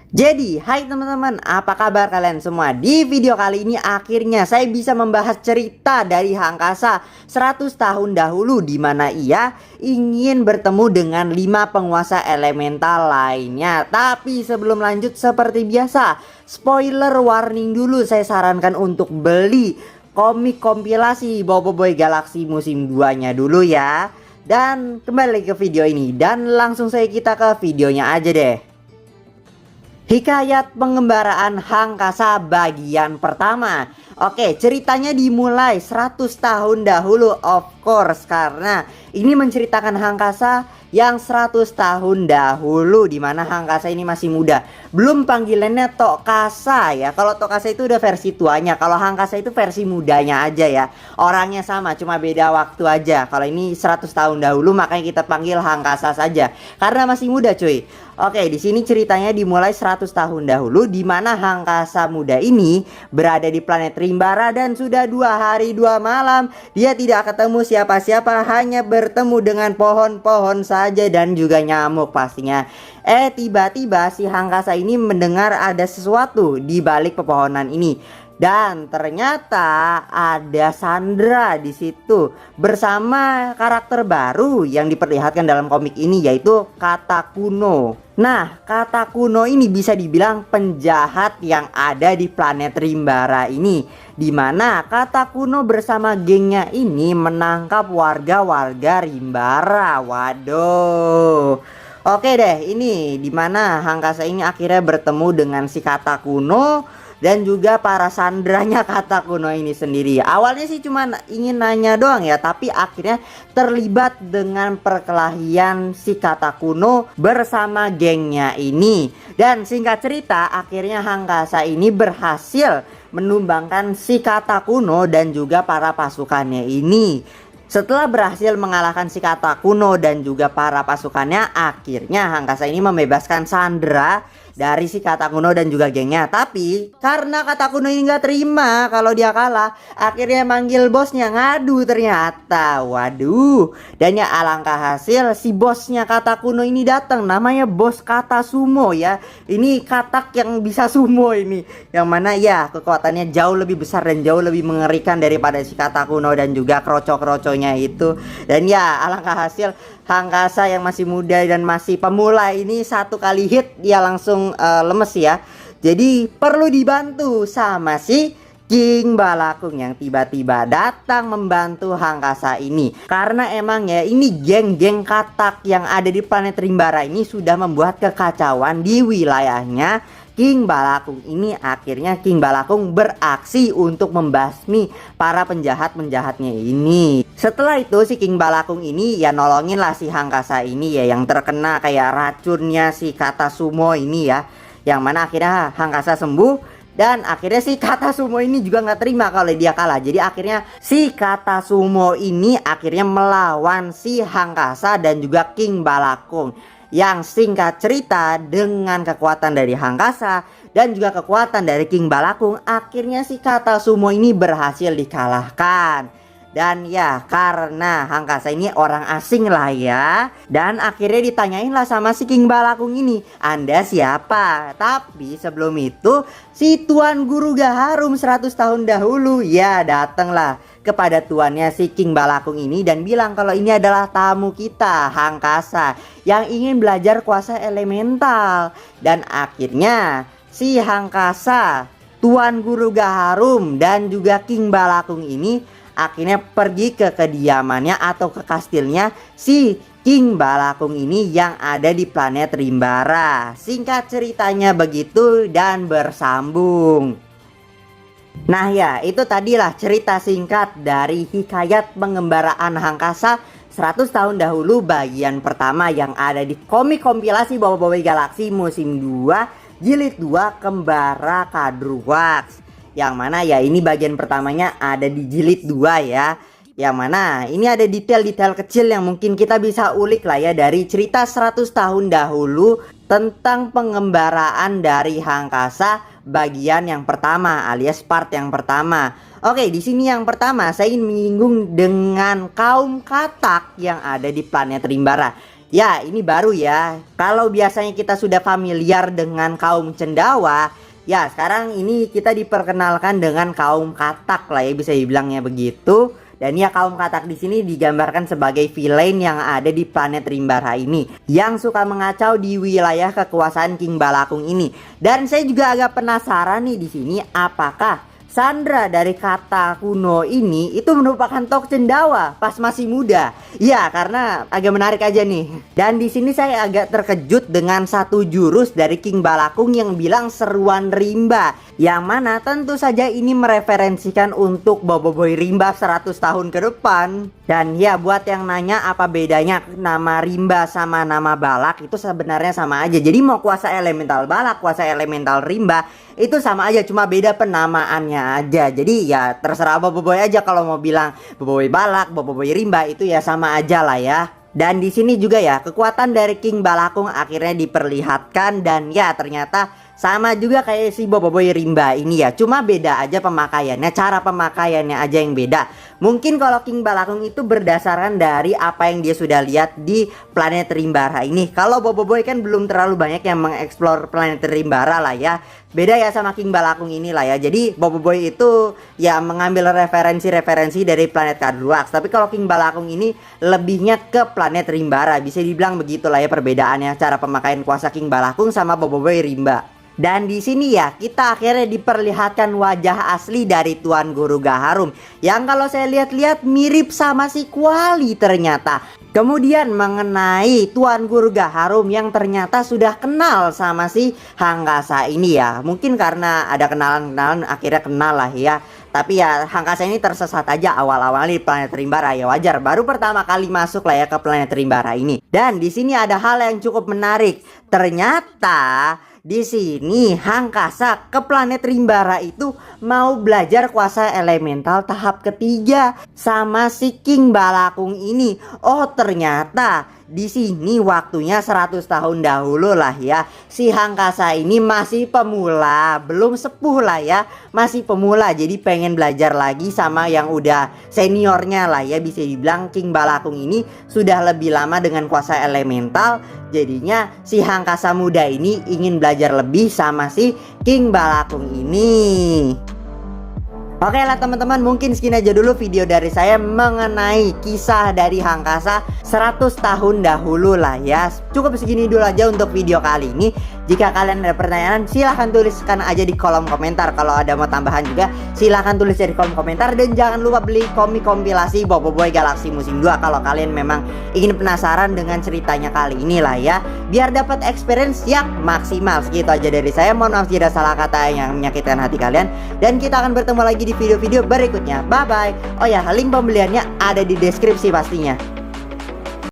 Jadi, hai teman-teman, apa kabar kalian semua? Di video kali ini akhirnya saya bisa membahas cerita dari Hangkasa 100 tahun dahulu, di mana ia ingin bertemu dengan 5 penguasa elemental lainnya. Tapi sebelum lanjut, seperti biasa, spoiler warning dulu, saya sarankan untuk beli komik kompilasi Boboiboy Galaxy musim 2-nya dulu ya. Dan kembali ke video ini, dan langsung saja kita ke videonya aja deh. Hikayat pengembaraan Hangkasa bagian pertama. Oke, ceritanya dimulai 100 tahun dahulu, of course, karena ini menceritakan Hangkasa yang 100 tahun dahulu, dimana Hangkasa ini masih muda. Belum panggilannya Tokasa ya. Kalau Tokasa itu udah versi tuanya, kalau Hangkasa itu versi mudanya aja ya. Orangnya sama, cuma beda waktu aja. Kalau ini 100 tahun dahulu, makanya kita panggil Hangkasa saja karena masih muda cuy. Oke, di sini ceritanya dimulai 100 tahun dahulu, di mana Hangkasa muda ini berada di planet Rimbara dan sudah 2 hari 2 malam dia tidak ketemu siapa-siapa, hanya bertemu dengan pohon-pohon saja dan juga nyamuk pastinya. Tiba-tiba si Hangkasa ini mendengar ada sesuatu di balik pepohonan ini. Dan ternyata ada Sandra di situ bersama karakter baru yang diperlihatkan dalam komik ini, yaitu Katakuno. Nah, Katakuno ini bisa dibilang penjahat yang ada di planet Rimbara ini, dimana Katakuno bersama gengnya ini menangkap warga-warga Rimbara. Waduh. Oke deh, ini dimana Hangkasa ini akhirnya bertemu dengan si Katakuno dan juga para sandranya Katakuno ini sendiri. Awalnya sih cuma ingin nanya doang ya, tapi akhirnya terlibat dengan perkelahian si Katakuno bersama gengnya ini. Dan singkat cerita, akhirnya Hangkasa ini berhasil menumbangkan si Katakuno dan juga para pasukannya ini. Setelah berhasil mengalahkan si Katakuno dan juga para pasukannya, akhirnya Hangkasa ini membebaskan Sandra dari si Katakuno dan juga gengnya. Tapi karena Katakuno ini nggak terima kalau dia kalah, akhirnya manggil bosnya ngadu ternyata. Waduh. Dan ya alangkah hasil, si bosnya Katakuno ini datang, namanya bos Kata Sumo ya. Ini katak yang bisa sumo ini, yang mana ya kekuatannya jauh lebih besar dan jauh lebih mengerikan daripada si Katakuno dan juga kroco-kroconya itu. Dan ya alangkah hasil, Hangkasa yang masih muda dan masih pemula ini satu kali hit dia langsung lemes ya. Jadi perlu dibantu sama si King Balakung yang tiba-tiba datang membantu Hangkasa ini. Karena emang ya ini geng-geng katak yang ada di planet Rimbara ini sudah membuat kekacauan di wilayahnya King Balakung ini. Akhirnya King Balakung beraksi untuk membasmi para penjahat-penjahatnya ini. Setelah itu si King Balakung ini ya nolongin lah si Hangkasa ini ya, yang terkena kayak racunnya si Kata Sumo ini ya, yang mana akhirnya Hangkasa sembuh. Dan akhirnya si Kata Sumo ini juga nggak terima kalau dia kalah. Jadi akhirnya si Kata Sumo ini akhirnya melawan si Hangkasa dan juga King Balakung. Yang singkat cerita, dengan kekuatan dari Hangkasa dan juga kekuatan dari King Balakung, akhirnya si Kata Sumo ini berhasil dikalahkan. Dan ya karena Hangkasa ini orang asing lah ya, dan akhirnya ditanyain lah sama si King Balakung ini, "Anda siapa?" Tapi sebelum itu si Tuan Guru Gaharum 100 tahun dahulu ya datanglah kepada tuannya si King Balakung ini dan bilang kalau ini adalah tamu kita Hangkasa yang ingin belajar kuasa elemental. Dan akhirnya si Hangkasa, Tuan Guru Gaharum dan juga King Balakung ini akhirnya pergi ke kediamannya atau ke kastilnya si King Balakung ini yang ada di planet Rimbara. Singkat ceritanya begitu dan bersambung. Nah ya, itu tadilah cerita singkat dari hikayat pengembaraan Hangkasa 100 tahun dahulu bagian pertama yang ada di komik kompilasi Boboiboy Galaxy musim 2 jilid 2 Kembara Kadruax. Yang mana ya ini bagian pertamanya ada di jilid 2 ya. Yang mana ini ada detail-detail kecil yang mungkin kita bisa ulik lah ya dari cerita 100 tahun dahulu tentang pengembaraan dari Hangkasa bagian yang pertama alias part yang pertama. Oke, di sini yang pertama saya ingin menyinggung dengan kaum katak yang ada di planet Rimbara. Ya, ini baru ya. Kalau biasanya kita sudah familiar dengan kaum cendawa, ya sekarang ini kita diperkenalkan dengan kaum katak lah ya, bisa dibilangnya begitu. Dan ya, kaum katak di sini digambarkan sebagai villain yang ada di planet Rimbara ini, yang suka mengacau di wilayah kekuasaan King Balakung ini. Dan saya juga agak penasaran nih di sini, apakah Sandra dari kata kuno ini itu merupakan tokoh cendawa pas masih muda. Ya, karena agak menarik aja nih. Dan di sini saya agak terkejut dengan satu jurus dari King Balakung yang bilang seruan rimba, yang mana tentu saja ini mereferensikan untuk Boboiboy Rimba 100 tahun ke depan. Dan ya, buat yang nanya apa bedanya nama Rimba sama nama Balak, itu sebenarnya sama aja. Jadi mau kuasa elemental Balak, kuasa elemental Rimba, itu sama aja, cuma beda penamaannya aja. Jadi ya terserah Boboiboy aja kalau mau bilang Boboiboy Balak, Boboiboy Rimba, itu ya sama aja lah ya. Dan di sini juga ya, kekuatan dari King Balakung akhirnya diperlihatkan, dan ya ternyata sama juga kayak si Boboiboy Rimba ini ya, cuma beda aja pemakaiannya, cara pemakaiannya aja yang beda. Mungkin kalau King Balakung itu berdasarkan dari apa yang dia sudah lihat di planet Rimbara ini. Kalau Boboiboy kan belum terlalu banyak yang mengeksplor planet Rimbara lah ya. Beda ya sama King Balakung ini lah ya. Jadi Boboiboy itu ya mengambil referensi-referensi dari planet Cardruax. Tapi kalau King Balakung ini lebihnya ke planet Rimbara. Bisa dibilang begitulah ya perbedaannya cara pemakaian kuasa King Balakung sama Boboiboy Rimba. Dan di sini ya kita akhirnya diperlihatkan wajah asli dari Tuan Guru Gaharum, yang kalau saya lihat-lihat mirip sama si Kuali ternyata. Kemudian mengenai Tuan Guru Gaharum yang ternyata sudah kenal sama si Hangkasa ini ya. Mungkin karena ada kenalan-kenalan akhirnya kenal lah ya. Tapi ya Hangkasa ini tersesat aja awal-awal di planet Rimbara, ya wajar. Baru pertama kali masuk lah ya ke planet Rimbara ini. Dan di sini ada hal yang cukup menarik. Ternyata di sini Hangkasa ke planet Rimbara itu mau belajar kuasa elemental tahap ketiga sama si King Balakung ini. Oh, ternyata di sini waktunya 100 tahun dahulu lah ya. Si Hangkasa ini masih pemula, belum sepuh lah ya, masih pemula. Jadi pengen belajar lagi sama yang udah seniornya lah ya. Bisa dibilang King Balakung ini sudah lebih lama dengan kuasa elemental. Jadinya si Hangkasa muda ini ingin belajar lebih sama si King Balakung ini. Oke lah teman-teman, mungkin segini aja dulu video dari saya mengenai kisah dari Hangkasa 100 tahun dahulu lah ya. Cukup segini dulu aja untuk video kali ini. Jika kalian ada pertanyaan, silahkan tuliskan aja di kolom komentar. Kalau ada mau tambahan juga, silahkan tulis di kolom komentar. Dan jangan lupa beli komik kompilasi Boboiboy Galaxy Musim 2 kalau kalian memang ingin penasaran dengan ceritanya kali ini lah ya, biar dapat experience yang maksimal. Segitu aja dari saya. Mohon maaf jika ada salah kata yang menyakitkan hati kalian. Dan kita akan bertemu lagi di video-video berikutnya. Bye bye. Oh ya, link pembeliannya ada di deskripsi pastinya.